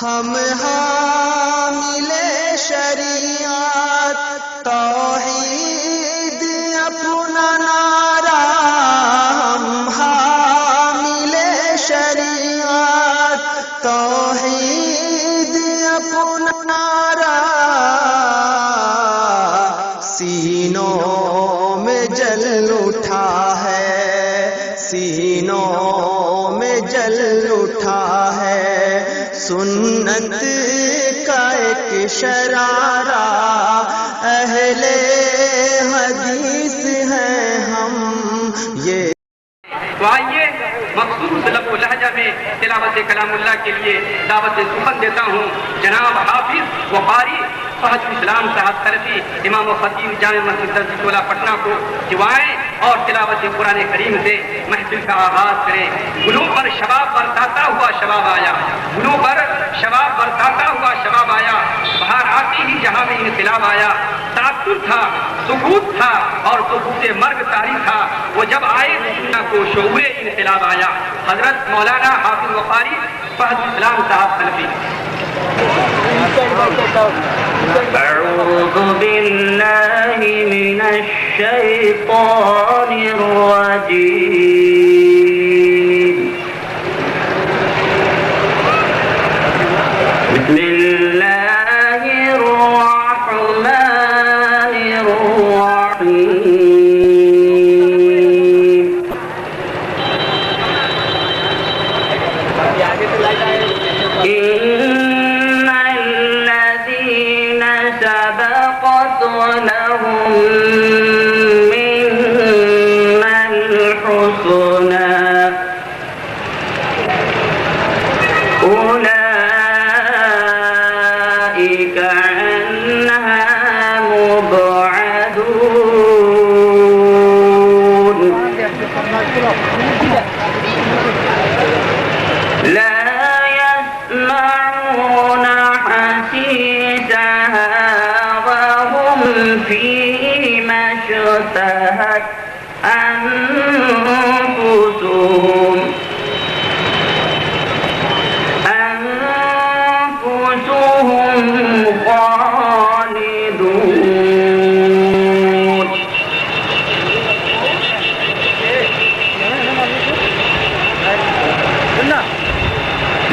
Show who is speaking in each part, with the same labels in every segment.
Speaker 1: ہم حامل شریعت توحید اپنا نعرہ، ہم حامل شریعت توحید اپنا نعرہ، سینوں میں جل اٹھا ہے، سینوں میں جل اٹھا ہے سنت کا ایک شرارہ، اہل حدیث ہیں ہم یہ۔
Speaker 2: تو آئیے مخصوص لب و لہجہ میں تلاوت کلام اللہ کے لیے دعوت سخن دیتا ہوں جناب حافظ و قاری فہد اسلام صاحب سلفی امام و خطیب جامع مسجد درس ٹولہ پٹنہ کو دعائیں اور تلاوت قرآن کریم سے محفل کا آغاز کریں۔ گلوں پر شباب برساتا ہوا شباب آیا، گلوں پر شباب برساتا ہوا شباب آیا، باہر آتے ہی جہاں میں انقلاب آیا، تعطر تھا، سکوت تھا اور سکوت مرگ طاری تھا، وہ جب آئے دنیا کو شعور انقلاب آیا۔ حضرت مولانا حافظ و قاری فہد اسلام صاحب سلفی۔
Speaker 3: أعوذ بالله من الشيطان الرجيم، بسم الله الرحمن الرحيم، إن الذين سبقت لهم منا الحسنى أولئك عنها مبعدون، لا يسمعون حسيسها وهم فيما اشتهت أنفسهم خالدون،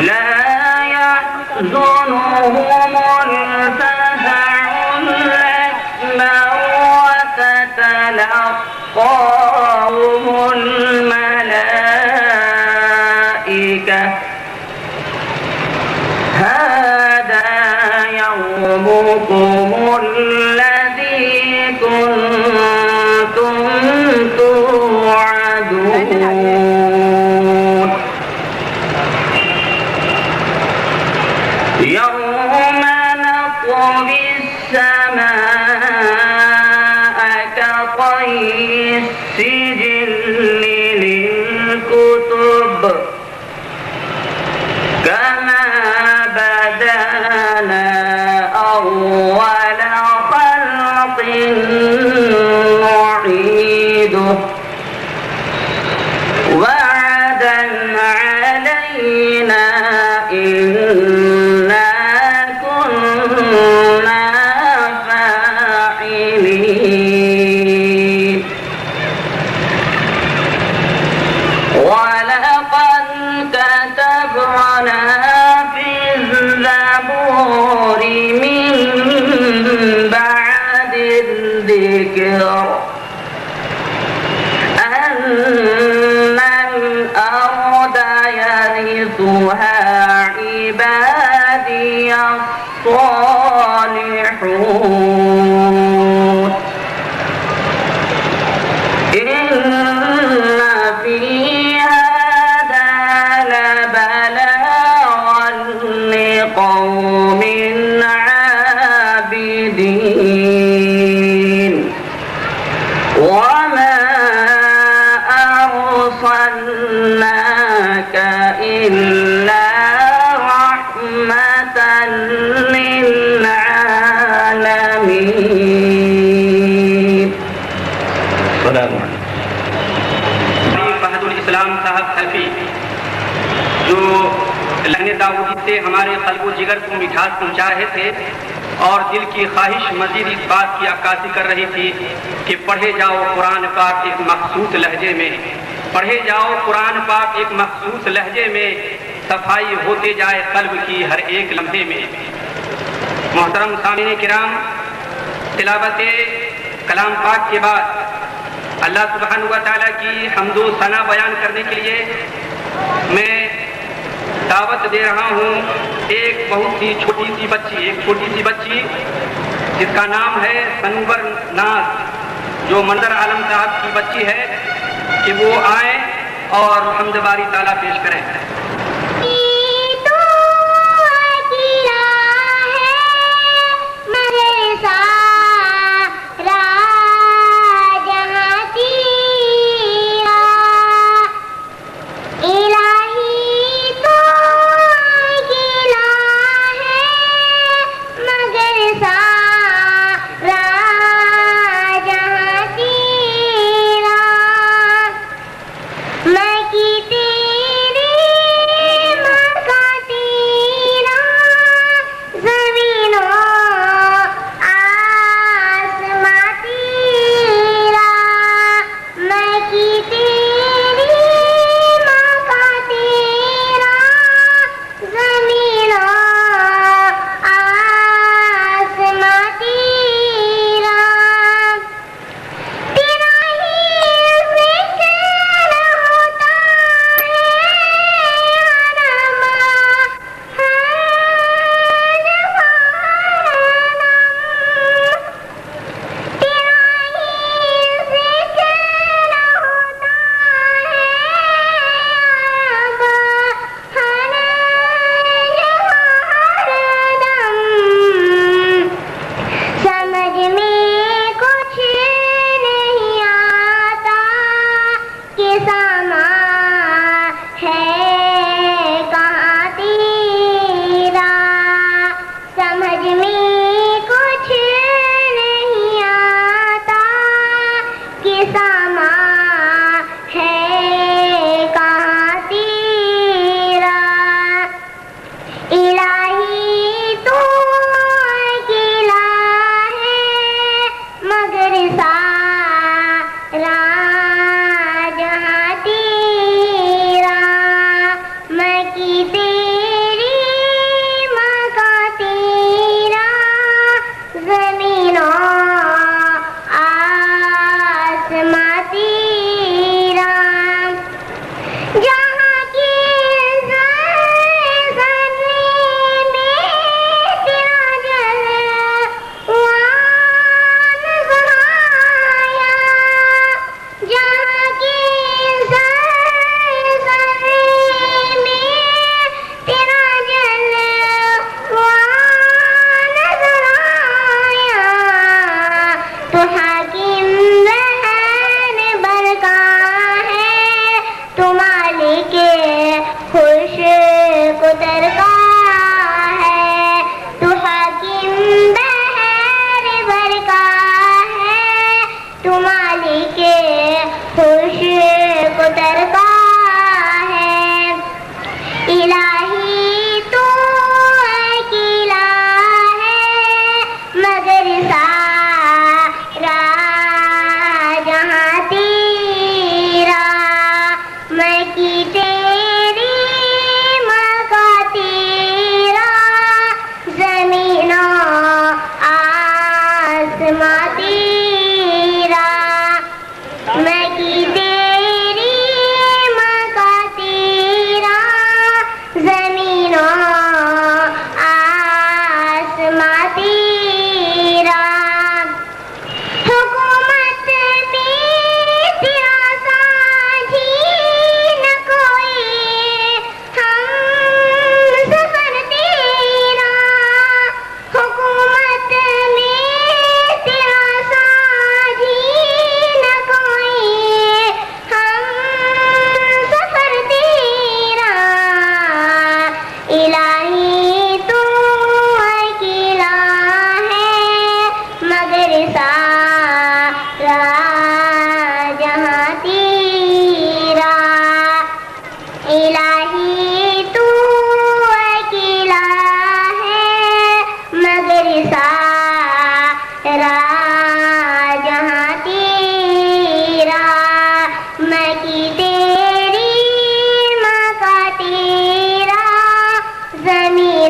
Speaker 3: لا يحزنهم الفزع الأكبر وتتلقاهم الملائكة هذا يومكم الذي كنتم توعدون، يوم نطوي السماء كطي السجل للكتب كما بدأنا أول خلق نعيده وعدا علينا إنا كنا فاعلين، ولقد كتبنا في الزبور من بعد الذكر أن الأرض يرثها عبادي الصالحون، إن في هذا لبلاغا لقوم عابدين، وما أرسلناك إلا رحمة للعالمين.
Speaker 2: سے ہمارے قلب و جگر کو مٹھاس پہنچا رہے تھے اور دل کی خواہش مزید اس بات کی عکاسی کر رہی تھی کہ پڑھے جاؤ قرآن پاک ایک مخصوص لہجے میں، پڑھے جاؤ قرآن پاک ایک مخصوص لہجے میں، صفائی ہوتے جائے قلب کی ہر ایک لمحے میں۔ محترم سامعین کرام، تلاوت کلام پاک کے بعد اللہ سبحانہ و تعالیٰ کی حمد و ثنا بیان کرنے کے لیے میں دعوت دے رہا ہوں ایک بہت ہی چھوٹی سی بچی جس کا نام ہے سنور ناز، جو منظر عالم صاحب کی بچی ہے، کہ وہ آئیں اور حمد باری تعالیٰ پیش کریں۔
Speaker 4: میں کی تیری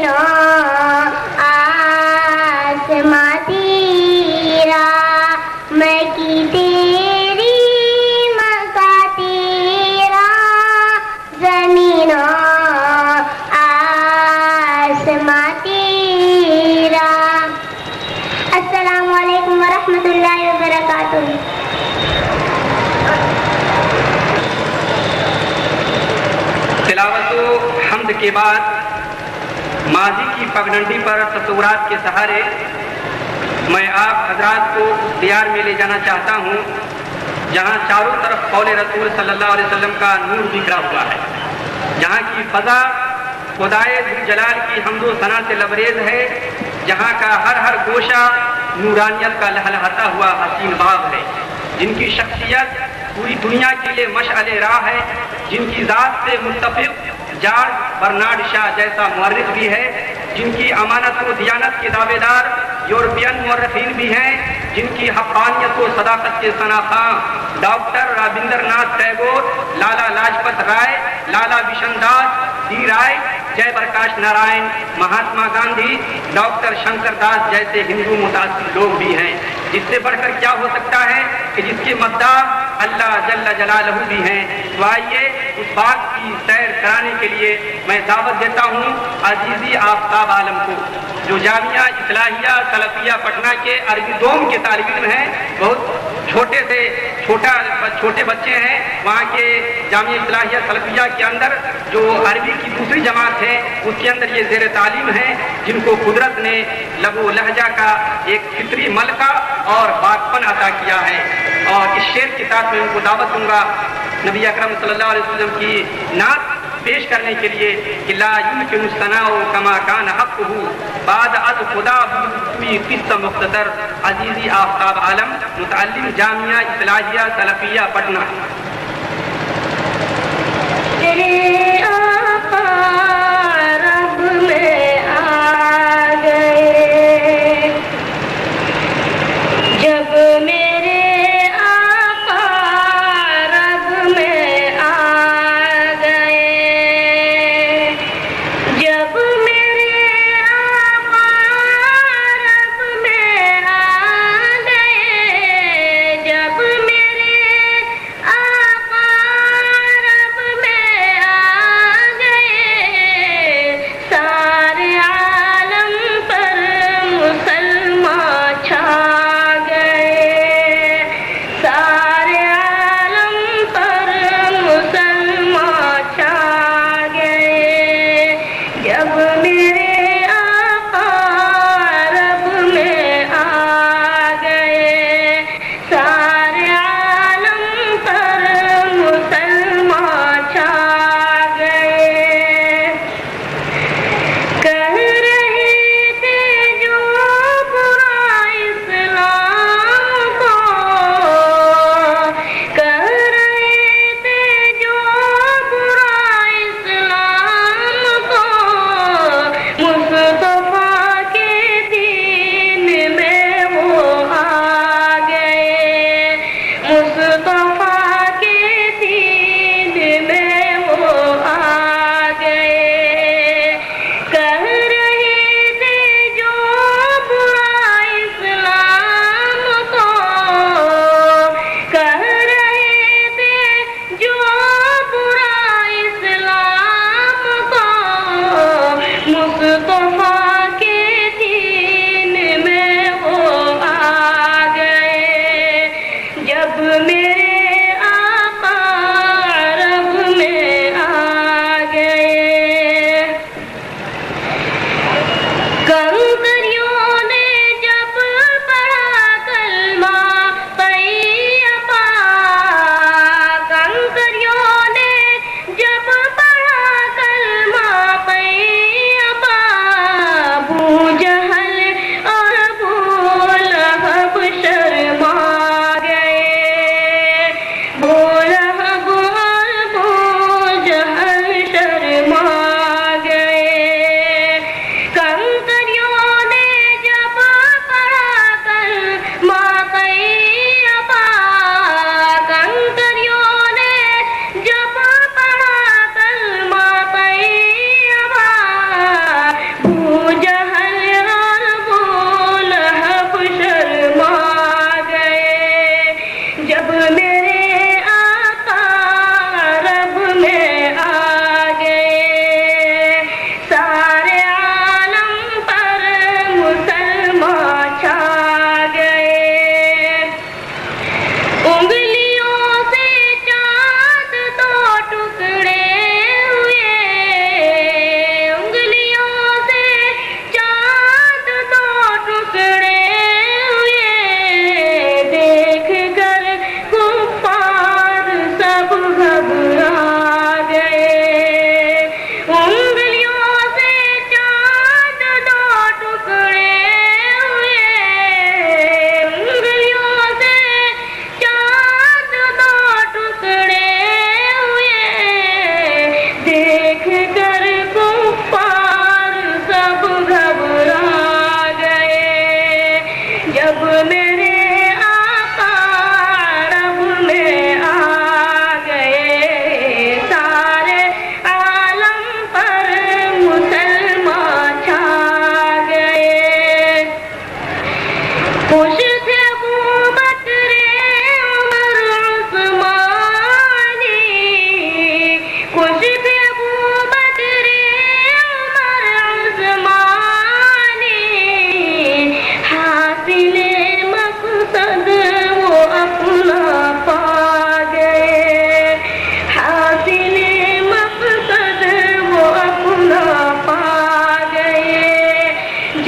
Speaker 4: زمینوں آسماں تیرا میں کی تیری مکہ تیرا زمینوں آسماں تیرا. السلام علیکم ورحمۃ اللہ وبرکاتہ.
Speaker 2: تلاوت و حمد کے بعد ماضی کی پگڈنڈی پر تصورات کے سہارے میں آپ حضرات کو اس دیار میں لے جانا چاہتا ہوں جہاں چاروں طرف قول رسول صلی اللہ علیہ وسلم کا نور بکھرا ہوا ہے، جہاں کی فضا خدائے ذوالجلال کی حمد و ثنا سے لبریز ہے، جہاں کا ہر گوشہ نورانیت کا لہلہاتا ہوا حسین باغ ہے، جن کی شخصیت پوری دنیا کے لیے مشعل راہ ہے، جن کی ذات سے متفق جارج برنارڈ شاہ جیسا مورخ بھی ہے، جن کی امانت و دیانت کے دعوے دار یورپین مورخین بھی ہیں، جن کی حقانیت و صداقت کے شناخواں ڈاکٹر رابندر ناتھ ٹیگور، لالا لاجپت رائے، لالا بشن داس، ڈی رائے، جے پرکاش نارائن، مہاتما گاندھی، ڈاکٹر شنکر داس جیسے ہندو متاثر لوگ بھی ہیں. جس سے بڑھ کر کیا ہو سکتا ہے کہ جس کے مداح اللہ جل جلالہ بھی ہیں. تو آئیے اس بات کی سیر کرانے کے لیے میں دعوت دیتا ہوں عزیزی آفتاب عالم کو، جو جامعہ اصلاحیہ سلفیہ پٹنہ کے عربی دوم کے طالب علم ہیں. بہت چھوٹے بچے ہیں وہاں کے جامعہ اصلاحیہ سلفیہ کے اندر، جو عربی کی دوسری جماعت ہے اس کے اندر یہ زیر تعلیم ہیں، جن کو قدرت نے لب و لہجہ کا ایک فطری ملکہ اور باغپن عطا کیا ہے. اور اس شعر کے ساتھ میں ان کو دعوت دوں گا نبی اکرم صلی اللہ علیہ وسلم کی نعت پیش کرنے کے لیے کہ لا یمکن الثناء کما کان حقہ بعد از خدا بھی قصہ مختصر. عزیزی آفتاب عالم، متعلم جامعہ اصلاحیہ سلفیہ پٹنہ.
Speaker 4: تیرے آقا رب میں آ گئے جب میرے آقا رب میں آ گئے، جب میرے آقا رب میں آ گئے، جب میرے آقا رب میں آ گئے،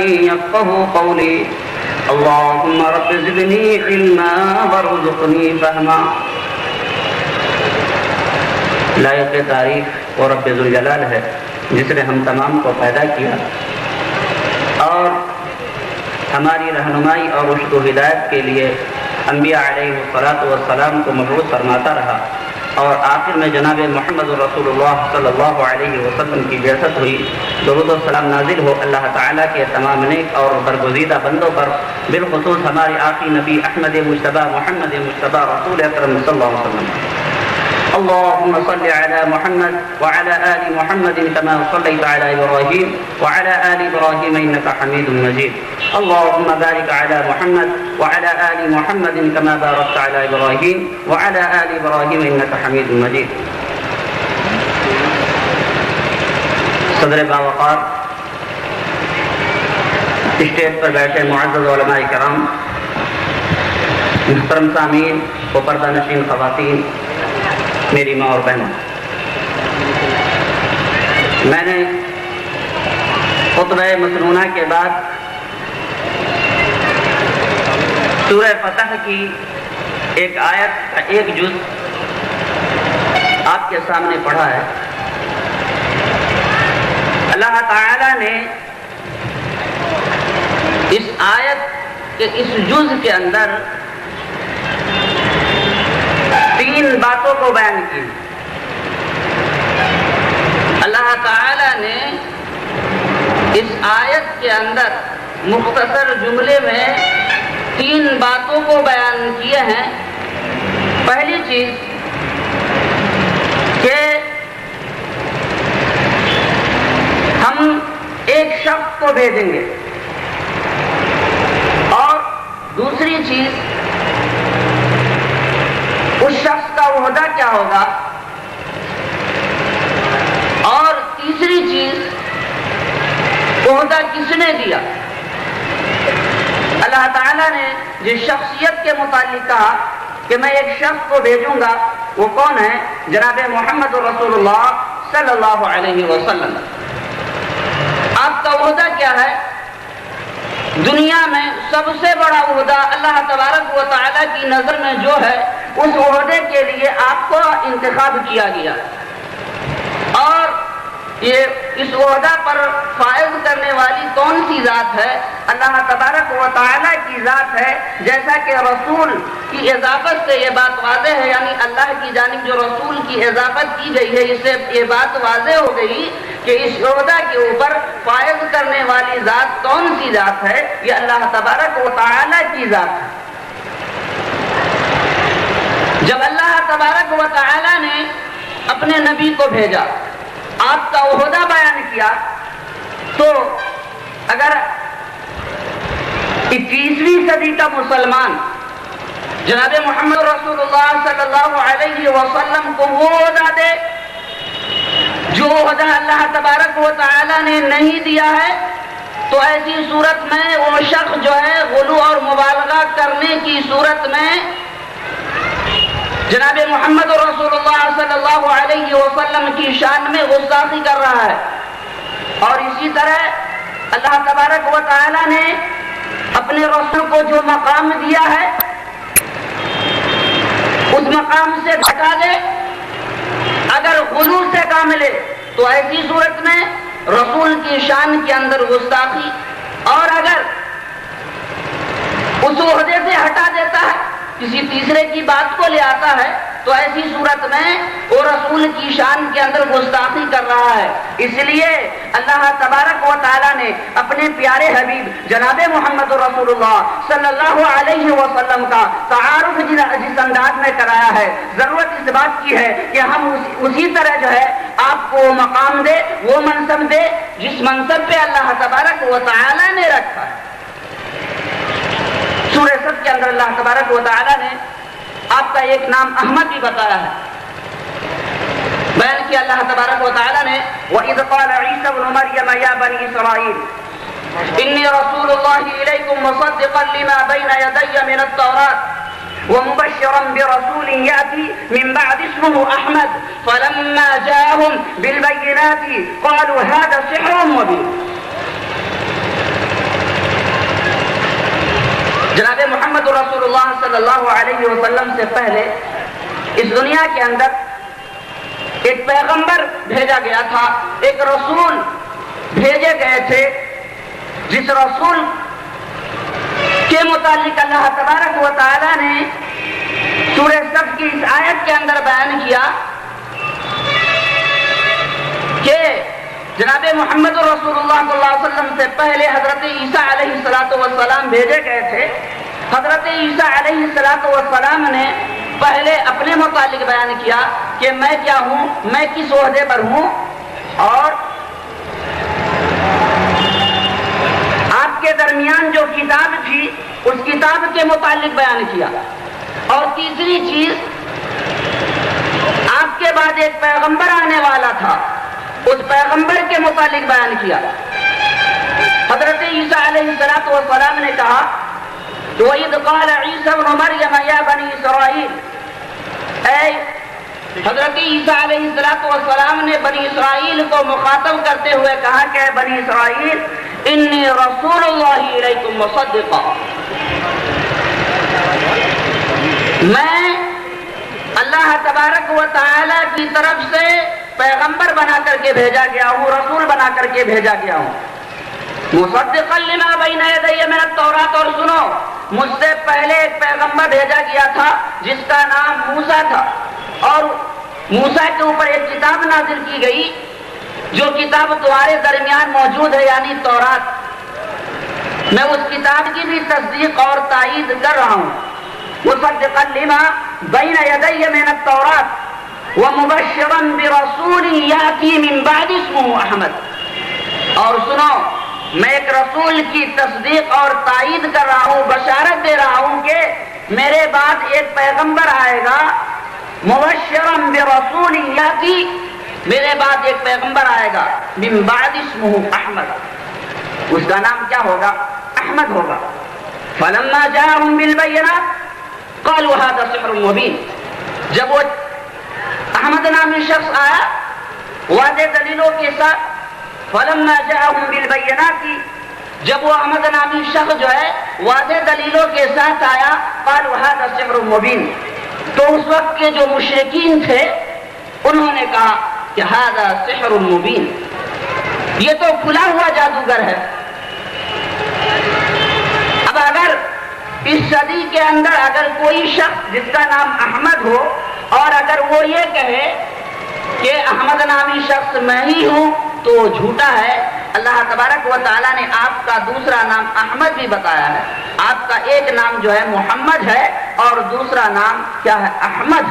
Speaker 3: يفقهوا قولي اللهم رب زدني علما وارزقني فهما۔ لائق تعریف اور رب ذوالجلال ہے جس نے ہم تمام کو پیدا کیا اور ہماری رہنمائی اور رشد و ہدایت کے لیے انبیاء علیہ السلام کو مبعوث فرماتا رہا، اور آخر میں جناب محمد رسول اللہ صلی اللہ علیہ وسلم کی بعثت ہوئی۔ درود و سلام نازل ہو اللہ تعالیٰ کے تمام نیک اور برگزیدہ بندوں پر، بالخصوص ہمارے آخری نبی احمد مجتبیٰ محمد مجتبیٰ رسول اکرم صلی اللہ علیہ وسلم۔ اللهم صل على محمد وعلى آل محمد كما صليت على إبراهيم وعلى آل إبراهيم إنك حميد مجيد۔ اللهم بارك على محمد وعلى آل محمد كما باركت على إبراهيم وعلى آل إبراهيم إنك حميد مجيد۔ صدر باوقار اسٹیج پر بیٹھے معزز علماء کرام، محترم سامعین و پردہ نشین خواتین، میری ماں اور بہنوں، میں نے خطبہ مسنونہ کے بعد سورہ فتح کی ایک آیت کا ایک جز آپ کے سامنے پڑھا ہے۔ اللہ تعالی نے اس آیت کے اس جز کے اندر تین باتوں کو بیان کی۔ اللہ تعالی نے اس آیت کے اندر مختصر جملے میں تین باتوں کو بیان کیے ہیں۔ پہلی چیز کہ کو بھیجیں گے. اور دوسری چیز اس شخص کا عہدہ کیا ہوگا. اور تیسری چیز عہدہ کس نے دیا. اللہ تعالیٰ نے جس شخصیت کے متعلق کہا کہ میں ایک شخص کو بھیجوں گا وہ کون ہے؟ جناب محمد رسول اللہ صلی اللہ علیہ وسلم. آپ کا عہدہ کیا ہے؟ دنیا میں سب سے بڑا عہدہ اللہ تبارک و تعالیٰ کی نظر میں جو ہے اس عہدے کے لیے آپ کو انتخاب کیا گیا. اور یہ اس عہدہ پر فائز کرنے والی کون سی ذات ہے؟ اللہ تبارک و تعالیٰ کی ذات ہے. جیسا کہ رسول کی اضافت سے یہ بات واضح ہے، یعنی اللہ کی جانب جو رسول کی اضافت کی گئی ہے اس سے یہ بات واضح ہو گئی کہ اس عہدہ کے اوپر فائز کرنے والی ذات کون سی ذات ہے؟ یہ اللہ تبارک و تعالیٰ کی ذات ہے. جب اللہ تبارک و تعالیٰ نے اپنے نبی کو بھیجا، آپ کا عہدہ بیان کیا، تو اگر 21ویں صدی کا مسلمان جناب محمد رسول اللہ صلی اللہ علیہ وسلم کو وہ عہدہ دے جو عہدہ اللہ تبارک و تعالیٰ نے نہیں دیا ہے، تو ایسی صورت میں وہ شخص جو ہے غلو اور مبالغہ کرنے کی صورت میں جناب محمد رسول اللہ صلی اللہ علیہ وسلم کی شان میں گستاخی کر رہا ہے. اور اسی طرح اللہ تبارک و تعالیٰ نے اپنے رسول کو جو مقام دیا ہے اس مقام سے گھٹا دے، اگر غلو سے کام لے تو ایسی صورت میں رسول کی شان کے اندر گستاخی، اور اگر اس عہدے سے ہٹا دیتا ہے کسی تیسرے کی بات کو لے آتا ہے تو ایسی صورت میں وہ رسول کی شان کے اندر گستاخی کر رہا ہے. اس لیے اللہ تبارک و تعالیٰ نے اپنے پیارے حبیب جناب محمد رسول اللہ صلی اللہ علیہ وسلم کا تعارف جس انداز میں کرایا ہے، ضرورت اس بات کی ہے کہ ہم اسی طرح جو ہے آپ کو مقام دے، وہ منصب دے جس منصب پہ اللہ تبارک و تعالیٰ نے رکھا ہے. سورہ صف کے اندر اللہ تبارک و تعالیٰ نے آپ کا ایک نام احمد بھی بتایا ہے. بیان کیا اللہ تبارک و تعالیٰ نے وَإِذْ قَالَ عِيسَى ابْنُ مَرْيَمَ يَا بَنِي إِسْرَائِيلَ إِنِّي رَسُولُ اللَّهِ إِلَيْكُمْ مُصَدِّقًا لِمَا بَيْنَ يَدَيَّ مِنَ التَّوْرَاةِ وَمُبَشِّرًا بِرَسُولٍ يَأْتِي مِن بَعْدِي اسْمُهُ أَحْمَدُ فَلَمَّا جَاءَهُم بِالْبَيِّنَاتِ قَالُوا هَذَا سِحْرٌ مُبِينٌ. جناب محمد رسول اللہ صلی اللہ علیہ وسلم سے پہلے اس دنیا کے اندر ایک پیغمبر بھیجا گیا تھا، ایک رسول بھیجے گئے تھے، جس رسول کے متعلق اللہ تبارک و تعالیٰ نے سورہ صف کی اس آیت کے اندر بیان کیا کہ جناب محمد رسول اللہ صلی اللہ علیہ وسلم سے پہلے حضرت عیسیٰ علیہ السلام بھیجے گئے تھے. حضرت عیسیٰ علیہ السلام نے پہلے اپنے متعلق بیان کیا کہ میں کیا ہوں، میں کس عہدے پر ہوں، اور آپ کے درمیان جو کتاب تھی اس کتاب کے متعلق بیان کیا. اور تیسری چیز، آپ کے بعد ایک پیغمبر آنے والا تھا، اس پیغمبر کے متعلق بیان کیا. حضرت عیسیٰ علیہ السلام نے کہا وَإِذْ قَالَ عِيسَى ابْنُ مَرْيَمَ يَا بَنِي إِسْرَائِيلَ، اے حضرت عیسیٰ علیہ السلام نے بنی اسرائیل کو مخاطب کرتے ہوئے کہا کہ بنی اسرائیل انی رسول اللہ الیکم مصدقا، میں اللہ تبارک و تعالی کی طرف سے پیغمبر بنا کر کے بھیجا گیا ہوں، رسول بنا کر کے بھیجا گیا ہوں. مصدقا لما بین یدی من التوراۃ، اور سنو مجھ سے پہلے ایک پیغمبر بھیجا گیا تھا جس کا نام موسیٰ تھا، اور موسیٰ کے اوپر ایک کتاب نازل کی گئی جو کتاب تمہارے درمیان موجود ہے، یعنی تورات. میں اس کتاب کی بھی تصدیق اور تائید کر رہا ہوں. مصدقا لما بین یدی من التوراۃ ومبشرا برسول یاتی من بعد اسمہ احمد. اور سنو میں ایک رسول کی تصدیق اور تائید کر رہا ہوں، بشارت دے رہا ہوں کہ میرے بعد ایک پیغمبر آئے گا، مبشرا برسول یاتی، میرے بعد ایک پیغمبر آئے گا، من بعد اسمہ احمد، اس کا نام کیا ہوگا؟ احمد ہوگا۔ فلما جاءهم بالبینات قالوا هذا سحر مبین، جب وہ احمد نامی شخص آیا واضح دلیلوں کے ساتھ، فلما جاءهم بالبینات، جب وہ احمد نامی شخص جو ہے واضح دلیلوں کے ساتھ آیا، قالوا هذا سحر مبین، تو اس وقت کے جو مشرکین تھے انہوں نے کہا کہ هذا سحر مبین، یہ تو کھلا ہوا جادوگر ہے۔ اب اگر اس صدی کے اندر اگر کوئی شخص جس کا نام احمد ہو اور اگر وہ یہ کہے کہ احمد نامی شخص میں ہی ہوں تو وہ جھوٹا ہے۔ اللہ تبارک و تعالیٰ نے آپ کا دوسرا نام احمد بھی بتایا ہے، آپ کا ایک نام جو ہے محمد ہے اور دوسرا نام کیا ہے؟ احمد۔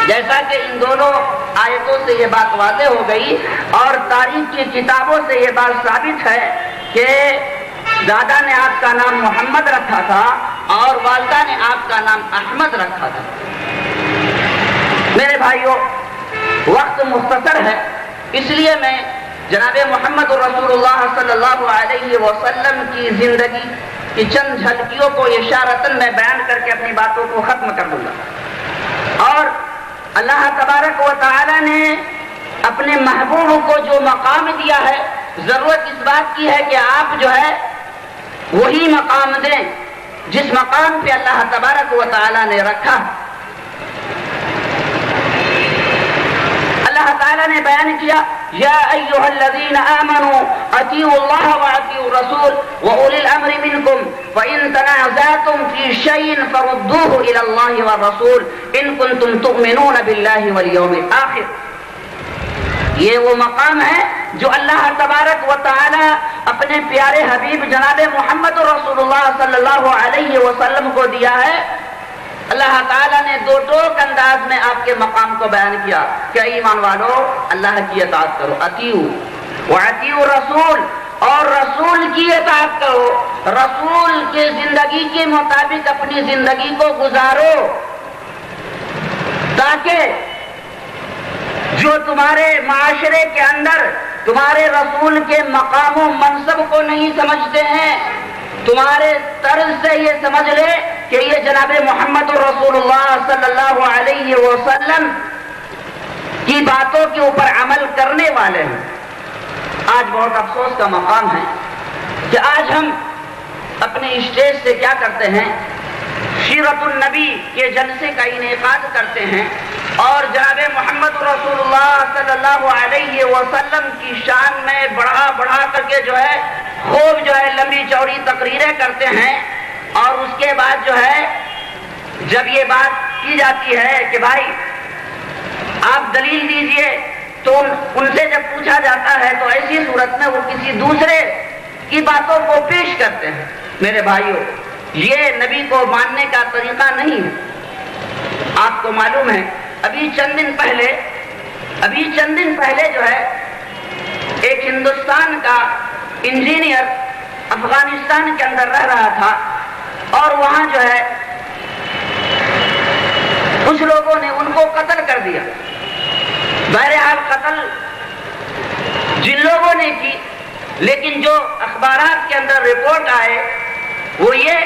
Speaker 3: جیسا کہ ان دونوں آیتوں سے یہ بات واضح ہو گئی اور تاریخ کی کتابوں سے یہ بات ثابت ہے کہ دادا نے آپ کا نام محمد رکھا تھا اور والدہ نے آپ کا نام احمد رکھا تھا۔ میرے بھائیوں، وقت مختصر ہے، اس لیے میں جناب محمد رسول اللہ صلی اللہ علیہ وسلم کی زندگی کی چند جھلکیوں کو اشارتاً میں بیان کر کے اپنی باتوں کو ختم کر دوں گا۔ اور اللہ تبارک و تعالی نے اپنے محبوب کو جو مقام دیا ہے، ضرورت اس بات کی ہے کہ آپ جو ہے وہی مقام دیں جس مقام پہ اللہ تبارک و تعالی نے رکھا۔ اللہ تعالیٰ نے بیان کیا، یا ایھا الذین آمنوا اطیعوا اللہ واطیعوا الرسول واولی الامر منکم فإن تنازعتم فی شیء فردوه الی اللہ والرسول ان کنتم تؤمنون باللہ والیوم الآخر۔ یہ وہ مقام ہے جو اللہ تبارک و تعالی اپنے پیارے حبیب جناب محمد رسول اللہ صلی اللہ علیہ وسلم کو دیا ہے۔ اللہ تعالیٰ نے دو ٹوک انداز میں آپ کے مقام کو بیان کیا کہ ایمان والو اللہ کی اطاعت کرو، اطیعوا واطیعوا الرسول، اور رسول کی اطاعت کرو، رسول کے زندگی کے مطابق اپنی زندگی کو گزارو، تاکہ جو تمہارے معاشرے کے اندر تمہارے رسول کے مقام و منصب کو نہیں سمجھتے ہیں، تمہارے طرز سے یہ سمجھ لے کہ یہ جناب محمد رسول اللہ صلی اللہ علیہ وسلم کی باتوں کے اوپر عمل کرنے والے ہیں۔ آج بہت افسوس کا مقام ہے کہ آج ہم اپنے اسٹیج سے کیا کرتے ہیں، سیرت النبی کے جلسے کا انعقاد کرتے ہیں اور جناب محمد رسول اللہ صلی اللہ علیہ وسلم کی شان میں بڑھا کر کے جو ہے خوب جو ہے لمبی چوڑی تقریریں کرتے ہیں، اور اس کے بعد جو ہے جب یہ بات کی جاتی ہے کہ بھائی آپ دلیل دیجئے تو ان سے جب پوچھا جاتا ہے تو ایسی صورت میں وہ کسی دوسرے کی باتوں کو پیش کرتے ہیں۔ میرے بھائیوں، یہ نبی کو ماننے کا طریقہ نہیں ہے۔ آپ کو معلوم ہے ابھی چند دن پہلے جو ہے ایک ہندوستان کا انجینئر افغانستان کے اندر رہ رہا تھا اور وہاں جو ہے کچھ لوگوں نے ان کو قتل کر دیا۔ بہرحال قتل جن لوگوں نے کی، لیکن جو اخبارات کے اندر رپورٹ آئے وہ یہ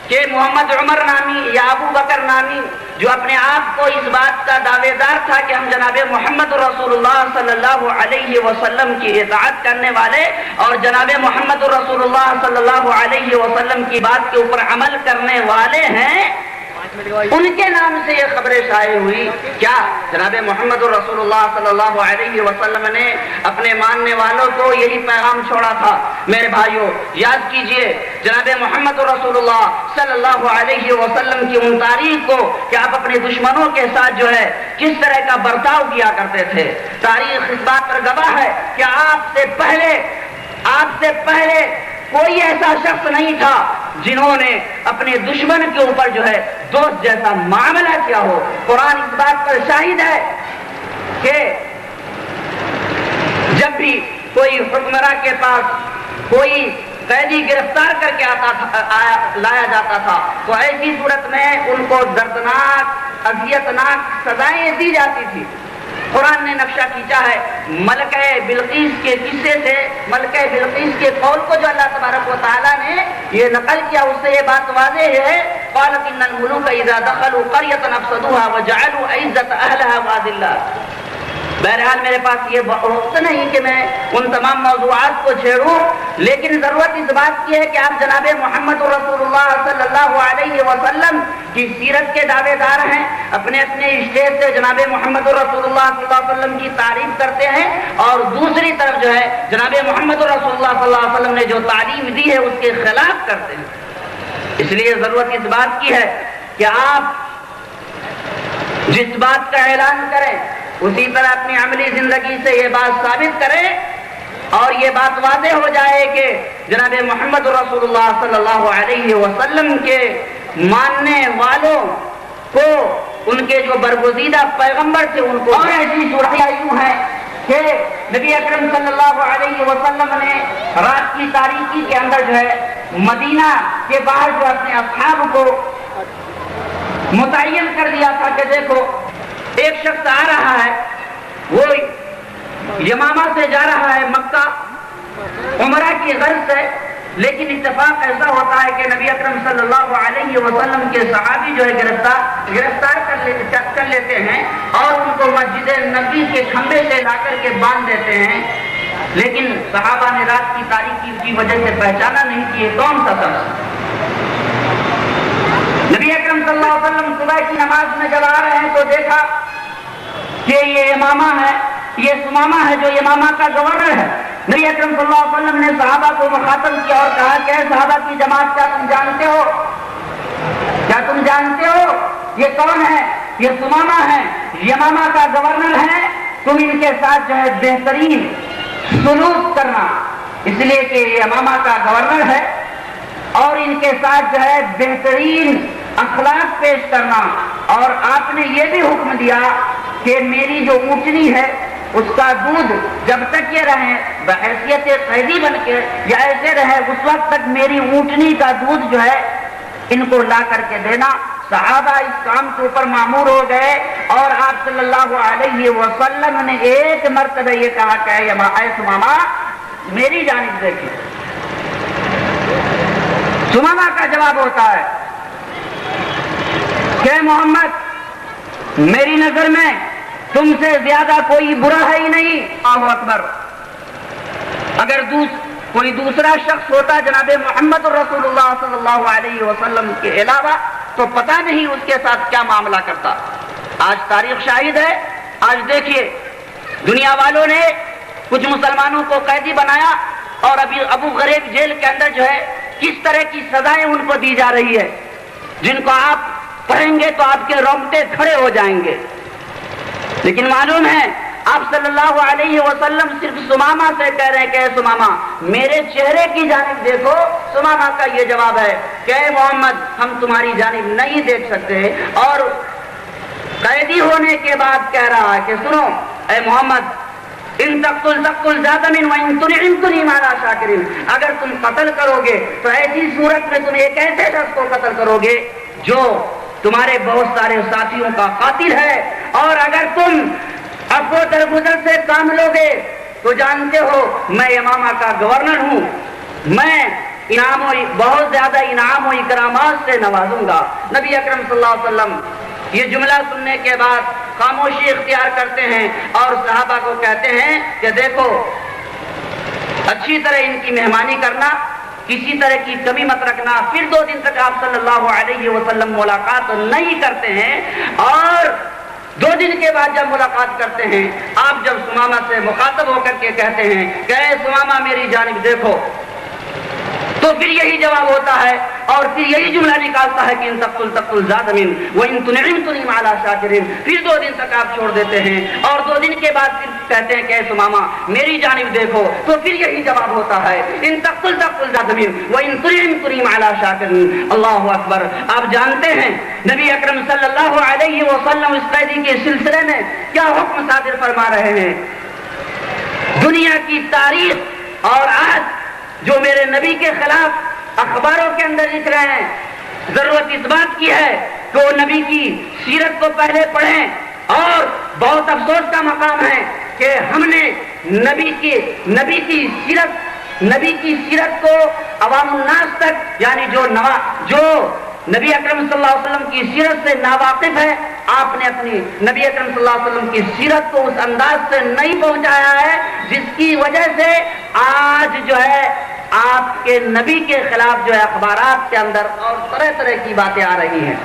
Speaker 3: کہ محمد عمر نامی یا ابو بکر نامی جو اپنے آپ کو اس بات کا دعوے دار تھا کہ ہم جناب محمد رسول اللہ صلی اللہ علیہ وسلم کی اطاعت کرنے والے اور جناب محمد رسول اللہ صلی اللہ علیہ وسلم کی بات کے اوپر عمل کرنے والے ہیں، ان کے نام سے یہ خبریں شائع ہوئی۔ کیا جناب محمد رسول اللہ صلی اللہ علیہ وسلم نے اپنے ماننے والوں کو یہی پیغام چھوڑا تھا؟ میرے بھائیوں یاد کیجئے جناب محمد رسول اللہ صلی اللہ علیہ وسلم کی ان تاریخ کو کہ آپ اپنے دشمنوں کے ساتھ جو ہے کس طرح کا برتاؤ کیا کرتے تھے۔ تاریخ اس بات پر گواہ ہے کہ آپ سے پہلے کوئی ایسا شخص نہیں تھا جنہوں نے اپنے دشمن کے اوپر جو ہے دوست جیسا معاملہ کیا ہو۔ قرآن اس بات پر شاہد ہے کہ جب بھی کوئی کوئی حکمراں کے پاس کوئی قیدی گرفتار کر کے لایا جاتا تھا تو ایسی صورت میں ان کو دردناک اذیتناک سزائیں دی جاتی تھی. قرآن نے نقشہ کھینچا ہے ملکہ بلقیس کے قصے سے. ملکہ بلقیس کے قول کو جو اللہ تبارک و تعالیٰ نے یہ نقل کیا اس سے یہ بات واضح ہے. قالت ان الملوک اذا دخلوا قرية افسدوها وجعلوا عزة اهلها اذلة. بہرحال میرے پاس یہ وقت نہیں کہ میں ان تمام موضوعات کو چھیڑوں، لیکن ضرورت اس بات کی ہے کہ آپ جناب محمد رسول اللہ صلی اللہ علیہ وسلم کی سیرت کے دعوے دار ہیں، اپنے اپنے اسٹیج سے جناب محمد رسول اللہ صلی اللہ علیہ وسلم کی تعریف کرتے ہیں، اور دوسری طرف جو ہے جناب محمد رسول اللہ صلی اللہ علیہ وسلم نے جو تعلیم دی ہے اس کے خلاف کرتے ہیں. اس لیے ضرورت اس بات کی ہے کہ آپ جس بات کا اعلان کریں اسی طرح اپنی عملی زندگی سے یہ بات ثابت کریں اور یہ بات واضح ہو جائے کہ جناب محمد رسول اللہ صلی اللہ علیہ وسلم کے ماننے والوں کو ان کے جو برگزیدہ پیغمبر تھے ان کو. اور ایسی صورتیں یوں ہیں کہ نبی اکرم صلی اللہ علیہ وسلم نے رات کی تاریکی کے اندر جو ہے مدینہ کے باہر جو اپنے اصحاب کو متعین کر دیا تھا کہ دیکھو ایک شخص آ رہا ہے، وہ یمامہ سے جا رہا ہے مکہ عمرہ کی غرض سے، لیکن اتفاق ایسا ہوتا ہے کہ نبی اکرم صلی اللہ علیہ وسلم کے صحابی جو ہے گرفتار کر لیتے ہیں اور ان کو مسجد نبی کے کھمبے سے لا کر کے باندھ دیتے ہیں. لیکن صحابہ نے رات کی تاریکی کی وجہ سے پہچانا نہیں کہ یہ کون سا شخص. نبی اکرم صلی اللہ علیہ وسلم صبح کی نماز میں جب آ رہے ہیں تو دیکھا کہ یہ امامہ ہے، یہ سمامہ ہے جو امامہ کا گورنر ہے. نبی اکرم صلی اللہ علیہ وسلم نے صحابہ کو مخاطب کیا اور کہا کہ صحابہ کی جماعت کیا تم جانتے ہو، کیا تم جانتے ہو یہ کون ہے؟ یہ سمامہ ہے، یمامہ کا گورنر ہے. تم ان کے ساتھ جو ہے بہترین سلوک کرنا، اس لیے کہ یہ یمامہ کا گورنر ہے اور ان کے ساتھ جو ہے بہترین اخلاق پیش کرنا. اور آپ نے یہ بھی حکم دیا کہ میری جو اونٹنی ہے اس کا دودھ جب تک یہ رہے بحیثیت قیدی بن کے یا ایسے رہے اس وقت تک میری اونٹنی کا دودھ جو ہے ان کو لا کر کے دینا. صحابہ اس کام کے اوپر معمور ہو گئے اور آپ صلی اللہ علیہ وسلم نے ایک مرتبہ یہ کہا کہ اے سمامہ میری جانب دیکھیں. سمامہ کا جواب ہوتا ہے کہ محمد میری نظر میں تم سے زیادہ کوئی برا ہے ہی نہیں. اللہ اکبر. اگر کوئی دوسرا شخص ہوتا جناب محمد رسول اللہ صلی اللہ علیہ وسلم کے علاوہ تو پتہ نہیں اس کے ساتھ کیا معاملہ کرتا. آج تاریخ شاہد ہے. آج دیکھیے دنیا والوں نے کچھ مسلمانوں کو قیدی بنایا اور ابھی ابو غریب جیل کے اندر جو ہے کس طرح کی سزائیں ان کو دی جا رہی ہے جن کو آپ پڑھیں گے تو آپ کے رونگٹے کھڑے ہو جائیں گے. لیکن معلوم ہے آپ صلی اللہ علیہ وسلم صرف سمامہ سے کہہ رہے ہیں کہ اے سمامہ میرے چہرے کی جانب دیکھو. سمامہ کا یہ جواب ہے کہ اے محمد ہم تمہاری جانب نہیں دیکھ سکتے. اور قیدی ہونے کے بعد کہہ رہا ہے کہ سنو اے محمد ان تقتل زیادہ من وان تنعم علی شاکرین. اگر تم قتل کرو گے تو ایسی صورت میں تم ایک ایسے شخص کو قتل کرو گے جو تمہارے بہت سارے ساتھیوں کا قاتل ہے. اور اگر تم اب وہ درگزر سے کام لو گے تو جانتے ہو میں امامہ کا گورنر ہوں، میں بہت زیادہ انعام و اکرامات سے نوازوں گا. نبی اکرم صلی اللہ علیہ وسلم یہ جملہ سننے کے بعد خاموشی اختیار کرتے ہیں اور صحابہ کو کہتے ہیں کہ دیکھو اچھی طرح ان کی مہمانی کرنا، کسی طرح کی کمی مت رکھنا. پھر 2 دن تک آپ صلی اللہ علیہ وسلم ملاقات نہیں کرتے ہیں اور 2 دن کے بعد جب ملاقات کرتے ہیں آپ جب سمامہ سے مخاطب ہو کر کے کہتے ہیں کہ اے سمامہ میری جانب دیکھو تو پھر یہی جواب ہوتا ہے اور پھر یہی جملہ نکالتا ہے کہ ان تقتل زاد من وان تنعم علی شاکرین. پھر 2 دن تک آپ چھوڑ دیتے ہیں اور 2 دن کے بعد پھر کہتے ہیں کہ اے سمامہ میری جانب دیکھو تو پھر یہی جواب ہوتا ہے ان تقتل زاد من وان تنعم علی شاکرین. اللہ اکبر. آپ جانتے ہیں نبی اکرم صلی اللہ علیہ وسلم اس قیدی کے سلسلے میں کیا حکم صادر فرما رہے ہیں. دنیا کی تاریخ اور آج جو میرے نبی کے خلاف اخباروں کے اندر لکھ رہے ہیں، ضرورت اس بات کی ہے کہ وہ نبی کی سیرت کو پہلے پڑھیں. اور بہت افسوس کا مقام ہے کہ ہم نے نبی کی سیرت کو عوام الناس تک، یعنی جو نبی اکرم صلی اللہ علیہ وسلم کی سیرت سے ناواقف ہے، آپ نے اپنی نبی اکرم صلی اللہ علیہ وسلم کی سیرت کو اس انداز سے نہیں پہنچایا ہے، جس کی وجہ سے آج جو ہے آپ کے نبی کے خلاف جو ہے اخبارات کے اندر اور طرح طرح کی باتیں آ رہی ہیں.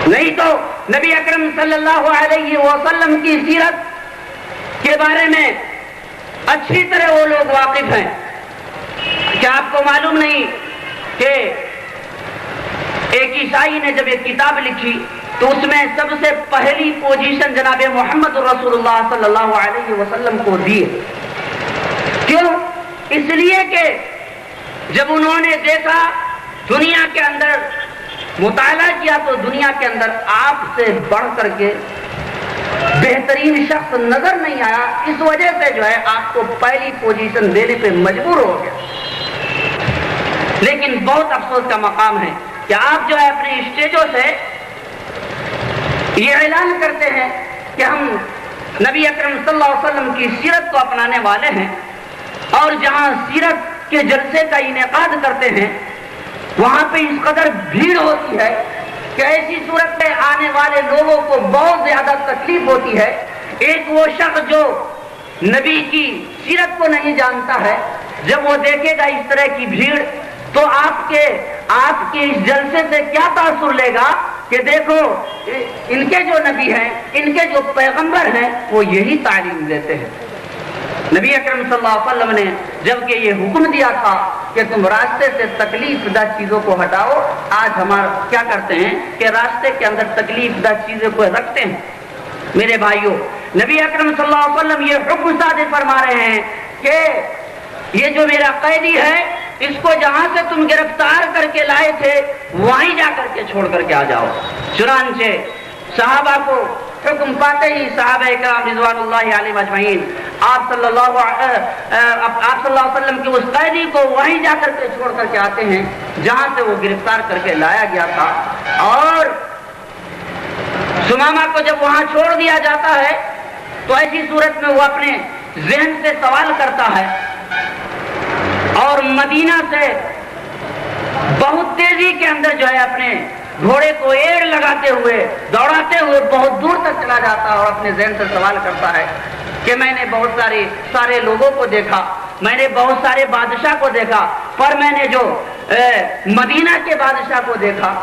Speaker 3: نہیں تو نبی اکرم صلی اللہ علیہ وسلم کی سیرت کے بارے میں اچھی طرح وہ لوگ واقف ہیں. کیا آپ کو معلوم نہیں کہ ایک عیسائی نے جب ایک کتاب لکھی تو اس میں سب سے پہلی پوزیشن جناب محمد رسول اللہ صلی اللہ علیہ وسلم کو دی؟ کیوں؟ اس لیے کہ جب انہوں نے دیکھا دنیا کے اندر، مطالعہ کیا تو دنیا کے اندر آپ سے بڑھ کر کے بہترین شخص نظر نہیں آیا، اس وجہ سے جو ہے آپ کو پہلی پوزیشن دینے پہ مجبور ہو گیا. لیکن بہت افسوس کا مقام ہے کہ آپ جو ہے اپنے اسٹیجوں سے یہ اعلان کرتے ہیں کہ ہم نبی اکرم صلی اللہ علیہ وسلم کی سیرت کو اپنانے والے ہیں، اور جہاں سیرت کے جلسے کا انعقاد کرتے ہیں وہاں پہ اس قدر بھیڑ ہوتی ہے کہ ایسی صورت میں آنے والے لوگوں کو بہت زیادہ تکلیف ہوتی ہے. ایک وہ شخص جو نبی کی سیرت کو نہیں جانتا ہے، جب وہ دیکھے گا اس طرح کی بھیڑ تو آپ کے اس جلسے سے کیا تاثر لے گا کہ دیکھو ان کے جو نبی ہیں، ان کے جو پیغمبر ہیں، وہ یہی تعلیم دیتے ہیں. نبی اکرم صلی اللہ علیہ وسلم نے جبکہ یہ حکم دیا تھا کہ تم راستے سے تکلیف دہ چیزوں کو ہٹاؤ، آج ہمارا کیا کرتے ہیں کہ راستے کے اندر تکلیف دہ چیزوں کو رکھتے ہیں. میرے بھائیوں، نبی اکرم صلی اللہ علیہ وسلم یہ حکم صادر فرما رہے ہیں کہ یہ جو میرا قیدی ہے، اس کو جہاں سے تم گرفتار کر کے لائے تھے وہیں جا کر کے چھوڑ کر کے آ جاؤ. چنانچہ صحابہ کو حکم پاتے ہی صحابہ کرام رضوان اللہ علیہم اجمعین آپ صلی اللہ علیہ وسلم کے اس قیدی کو وہیں جا کر کے چھوڑ کر کے آتے ہیں جہاں سے وہ گرفتار کر کے لایا گیا تھا. اور سمامہ کو جب وہاں چھوڑ دیا جاتا ہے تو ایسی صورت میں وہ اپنے ذہن سے سوال کرتا ہے اور مدینہ سے بہت تیزی کے اندر جو ہے اپنے گھوڑے کو ایڑ لگاتے ہوئے دوڑاتے ہوئے بہت دور تک چلا جاتا ہے اور اپنے ذہن سے سوال کرتا ہے کہ میں نے بہت سارے لوگوں کو دیکھا، میں نے بہت سارے بادشاہ کو دیکھا، پر میں نے جو مدینہ کے بادشاہ کو دیکھا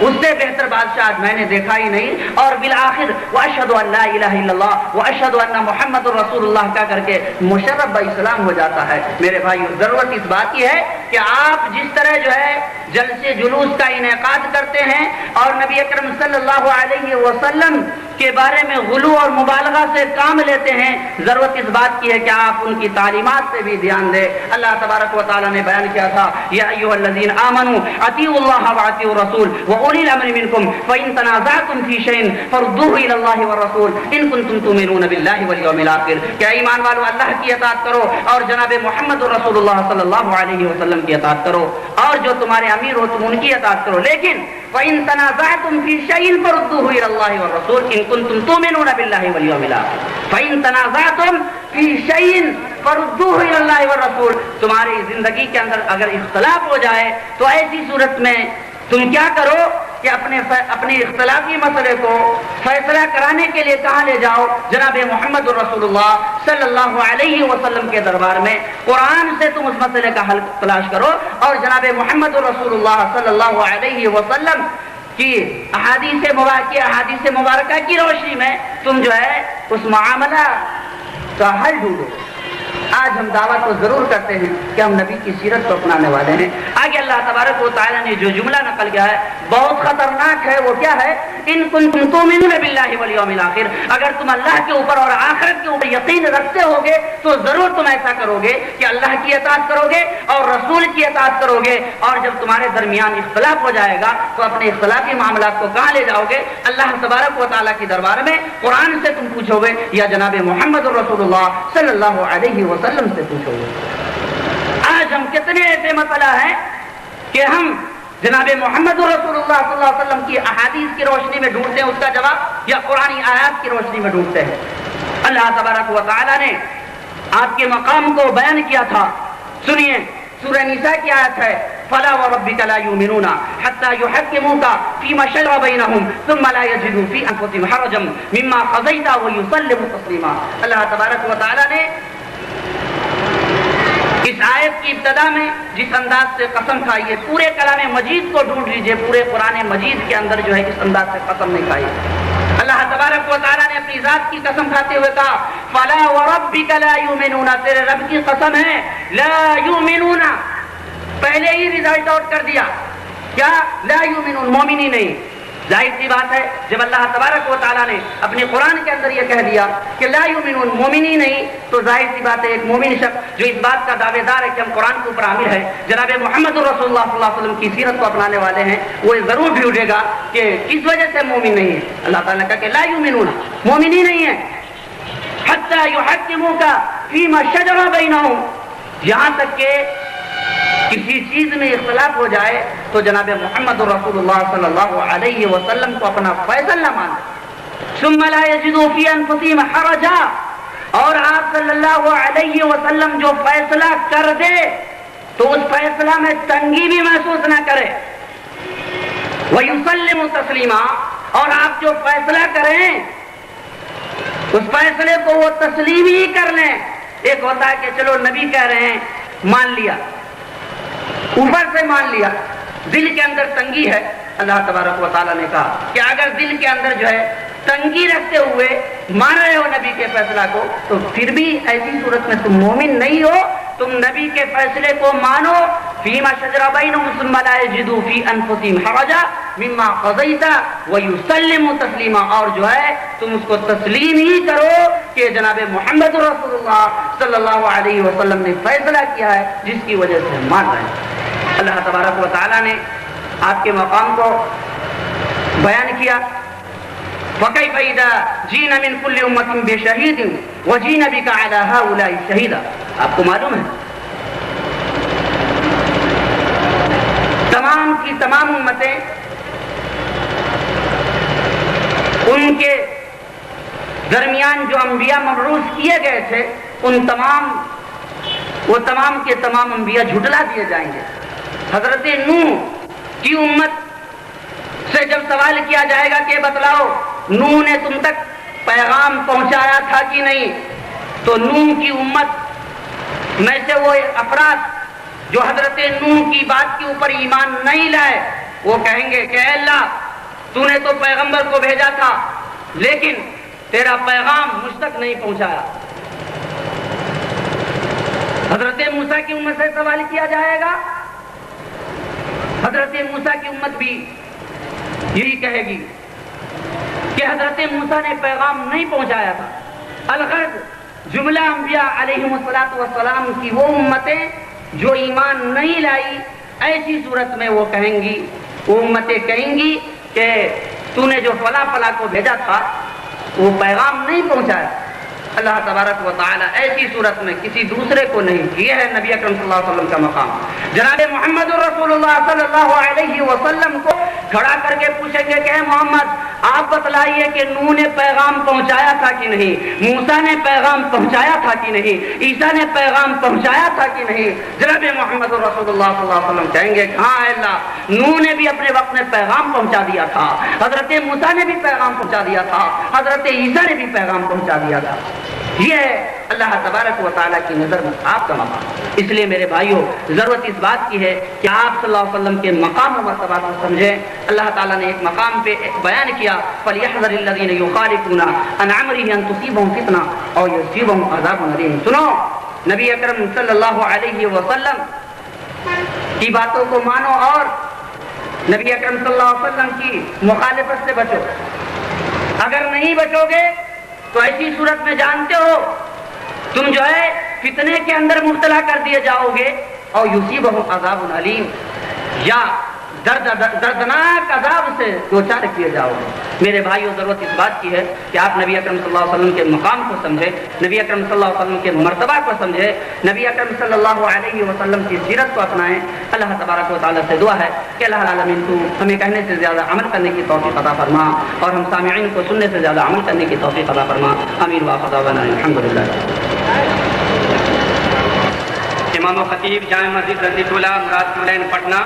Speaker 3: اس سے بہتر بادشاہ میں نے دیکھا ہی نہیں. اور بالآخر واشہد ان لا الہ الا اللہ واشہد ان محمد رسول اللہ کا کر کے مشرف با اسلام ہو جاتا ہے. میرے بھائیو، ضرورت اس بات کی ہے کہ آپ جس طرح جو ہے جلسے جلوس کا انعقاد کرتے ہیں اور نبی اکرم صلی اللہ علیہ وسلم کے بارے میں غلو اور مبالغہ سے کام لیتے ہیں، ضرورت اس بات کی ہے کہ آپ ان کی تعلیمات سے بھی دھیان دیں. اللہ تبارک و تعالیٰ نے بیان کیا تھا یا ایھا الذین آمنوا اطیعوا اللہ واطیعوا الرسول واولی الامر منکم فان تنازعتم فی شیء فردوه الی اللہ والرسول ان کنتم تؤمنون باللہ والیوم الآخر. کیا ایمان والو اللہ کی اطاعت کرو اور جناب محمد رسول اللہ صلی اللہ علیہ وسلم کی اطاعت کرو، اور جو تمہارے امیر ہو تم ان کی اطاعت کرو. لیکن فَإِن تَنَازَعْتُمْ فِي شَيْءٍ فَرُدُّوهُ إِلَى اللَّهِ وَالرَّسُولِ إِن كُنتُمْ تُؤْمِنُونَ بِاللَّهِ وَالْيَوْمِ الْآخِرِ. فَإِن تَنَازَعْتُمْ فِي شَيْءٍ فَرُدُّوهُ إِلَى اللَّهِ وَالرَّسُولِ. تمہاری زندگی کے اندر اگر اختلاف ہو جائے تو ایسی صورت میں تم کیا کرو کہ اپنے اختلافی مسئلے کو فیصلہ کرانے کے لیے کہاں لے جاؤ؟ جناب محمد رسول اللہ صلی اللہ علیہ وسلم کے دربار میں. قرآن سے تم اس مسئلے کا حل تلاش کرو اور جناب محمد رسول اللہ صلی اللہ علیہ وسلم کی احادیث مبارکہ کی روشنی میں تم جو ہے اس معاملہ کا حل ڈھونڈو. آج ہم دعویٰ تو ضرور کرتے ہیں کہ ہم نبی کی سیرت کو اپنانے والے ہیں. آگے اللہ تبارک و تعالیٰ نے جو جملہ نقل کیا ہے بہت خطرناک ہے. وہ کیا ہے؟ ان کنتم تؤمنون باللہ والیوم الاخر. اگر تم اللہ کے اوپر اور آخرت کے اوپر یقین رکھتے ہوگے تو ضرور تم ایسا کرو گے کہ اللہ کی اطاعت کرو گے اور رسول کی اطاعت کرو گے. اور جب تمہارے درمیان اختلاف ہو جائے گا تو اپنے اختلافی معاملات کو کہاں لے جاؤ گے؟ اللہ تبارک و تعالیٰ کی دربار میں قرآن سے تم پوچھو گے یا جناب محمد رسول اللہ صلی اللہ علیہ وسلم سے پوچھو گے. آج ہم کتنے ایسے مسئلہ ہیں کہ ہم جناب محمد رسول اللہ صلی اللہ علیہ وسلم کی احادیث کی روشنی میں ڈھونڈتے ہیں اس کا جواب یا قرآنی آیات کی روشنی میں ڈھونڈتے ہیں. اللہ تبارک و تعالیٰ نے آپ کے مقام کو بیان کیا تھا. سنیے سورہ نساء کی آیت ہے فلا وربک لا یؤمنون حتى يحكموك فيما شجر بينهم ثم لا يجدوا في انفسهم حرجا مما قضيت ويسلموا تسلیما. اللہ تبارک و تعالیٰ نے اس آیت کی ابتدا میں جس انداز سے قسم کھائی ہے پورے کلام مجید کو ڈھونڈ لیجئے پورے قرآن مجید کے اندر جو ہے اس انداز سے قسم نہیں کھائی. اللہ تبارک و تعالیٰ نے اپنی ذات کی قسم کھاتے ہوئے کہا فلا وربک لا یؤمنون. تیرے رب کی قسم ہے لا یؤمنون. پہلے ہی ریزلٹ آؤٹ کر دیا کیا؟ لا یؤمنون مومن ہی نہیں. ظاہر سی بات ہے جب اللہ تبارک و تعالیٰ نے اپنے قرآن کے اندر یہ کہہ دیا کہ لا یؤمنون مومن ہی نہیں تو ظاہر سی بات ہے ایک مومن شخص جو اس بات کا دعوے دار ہے کہ ہم قرآن کے اوپر عامل ہے جناب محمد رسول اللہ صلی اللہ علیہ وسلم کی سیرت کو اپنانے والے ہیں وہ ضرور ڈھونڈے گا کہ کس وجہ سے مومن نہیں ہے. اللہ تعالیٰ نے کہا کہ لا یؤمنون مومن ہی نہیں ہے حتی یحکموک فیما شجر بینہم. یہاں تک کہ کسی چیز میں اختلاف ہو جائے تو جناب محمد رسول اللہ صلی اللہ علیہ وسلم کو اپنا فیصلہ نہ مانے. ثم لا يجدوا في انفسهم حرجا. اور آپ صلی اللہ علیہ وسلم جو فیصلہ کر دے تو اس فیصلہ میں تنگی بھی محسوس نہ کرے. ويسلموا تسلیما. اور آپ جو فیصلہ کریں اس فیصلے کو وہ تسلیم ہی کر لیں. ایک ہوتا ہے کہ چلو نبی کہہ رہے ہیں مان لیا اوپر سے مان لیا دل کے اندر تنگی ہے. اللہ تبارک و تعالیٰ نے کہا کہ اگر دل کے اندر جو ہے تنگی رکھتے ہوئے مان رہے ہو نبی کے فیصلہ کو تو پھر بھی ایسی صورت میں تم مومن نہیں ہو. تم نبی کے فیصلے کو مانو فیما شجر بینہم ثم لا یجدوا فی انفسہم حرجا مما قضیت ویسلموا تسلیما. اور جو ہے تم اس کو تسلیم ہی کرو کہ جناب محمد رسول اللہ صلی اللہ علیہ وسلم نے فیصلہ کیا ہے جس کی وجہ سے مان رہے ہیں. اللہ تبارک و تعالیٰ نے آپ کے مقام کو بیان کیا. وَكَيْفَ إِذَا جِئْنَا مِنْ كُلِّ أُمَّةٍ بِشَهِيدٍ وَجِئْنَا بِكَ عَلَى هَؤُلَاءِ شَهِيدًا. آپ کو معلوم ہے تمام کی تمام امتیں ان کے درمیان جو انبیاء مبعوث کیے گئے تھے ان تمام کے تمام انبیاء جھٹلا دیے جائیں گے. حضرت نوح کی امت سے جب سوال کیا جائے گا کہ بتلاؤ نوح نے تم تک پیغام پہنچایا تھا کہ نہیں تو نوح کی امت میں سے وہ افراد جو حضرت نوح کی بات کے اوپر ایمان نہیں لائے وہ کہیں گے کہ اے اللہ تو نے تو پیغمبر کو بھیجا تھا لیکن تیرا پیغام مجھ تک نہیں پہنچایا. حضرت موسیٰ کی امت سے سوال کیا جائے گا حضرت موسیٰ کی امت بھی یہی کہے گی کہ حضرت موسیٰ نے پیغام نہیں پہنچایا تھا. الغرض جملہ انبیاء علیہم السلام کی وہ امتیں جو ایمان نہیں لائی ایسی صورت میں وہ کہیں گی وہ امتیں کہیں گی کہ تو نے جو فلاں فلاں کو بھیجا تھا وہ پیغام نہیں پہنچایا. اللہ تبارک و تعالیٰ ایسی صورت میں کسی دوسرے کو نہیں. یہ ہے نبی اکرم صلی اللہ علیہ وسلم کا مقام. جناب محمد رسول اللہ صلی اللہ علیہ وسلم کو کھڑا کر کے پوچھیں گے کہ محمد آپ بتلائیے کہ نوح نے پیغام پہنچایا تھا کہ نہیں, موسیٰ نے پیغام پہنچایا تھا کہ نہیں, عیسیٰ نے پیغام پہنچایا تھا کہ نہیں. جناب محمد رسول اللہ صلی اللہ علیہ وسلم کہیں گے ہاں اللہ نوح نے بھی اپنے وقت میں پیغام پہنچا دیا تھا, حضرت موسیٰ نے بھی پیغام پہنچا دیا تھا, حضرت عیسیٰ نے بھی پیغام پہنچا دیا تھا. یہ ہے اللہ تبارک و تعالیٰ کی نظر میں آپ کا مقام. اس لیے میرے بھائیوں ضرورت اس بات کی ہے کہ آپ صلی اللہ علیہ وسلم کے مقام و مرتبہ کو سمجھیں. اللہ تعالیٰ نے ایک مقام پہ بیان کیا فَلْيَحْذَرِ الَّذِينَ يُخَالِفُونَ عَنْ أَمْرِهِ أَن تُصِيبَهُمْ فِتْنَةٌ أَوْ يُصِيبَهُمْ عَذَابٌ أَلِيمٌ. سنو نبی اکرم صلی اللہ علیہ وسلم کی باتوں کو مانو اور نبی اکرم صلی اللہ علیہ وسلم کی مخالفت سے بچو. اگر نہیں بچو گے تو ایسی صورت میں جانتے ہو تم جو ہے فتنے کے اندر مبتلا کر دیے جاؤ گے اور یصیبہم عذاب علیم، یا دردناک عذاب سے دوچار کیے جاؤ گے. میرے بھائیوں، ضرورت اس بات کی ہے کہ آپ نبی اکرم صلی اللہ علیہ وسلم کے مقام کو سمجھے، نبی اکرم صلی اللہ علیہ وسلم کے مرتبہ کو سمجھے، نبی اکرم صلی اللہ علیہ وسلم کی سیرت کو اپنائیں. اللہ تبارک و تعالیٰ سے دعا ہے کہ اللہ العالمین تو ہمیں کہنے سے زیادہ عمل کرنے کی توفیق عطا فرما اور ہم سامعین کو سننے سے زیادہ عمل کرنے کی توفیق عطا فرما. آمین وآخر دعوانا الحمدللہ.
Speaker 2: امام و خطیب جامع مسجد رضی اللہ مراد ملین پٹنہ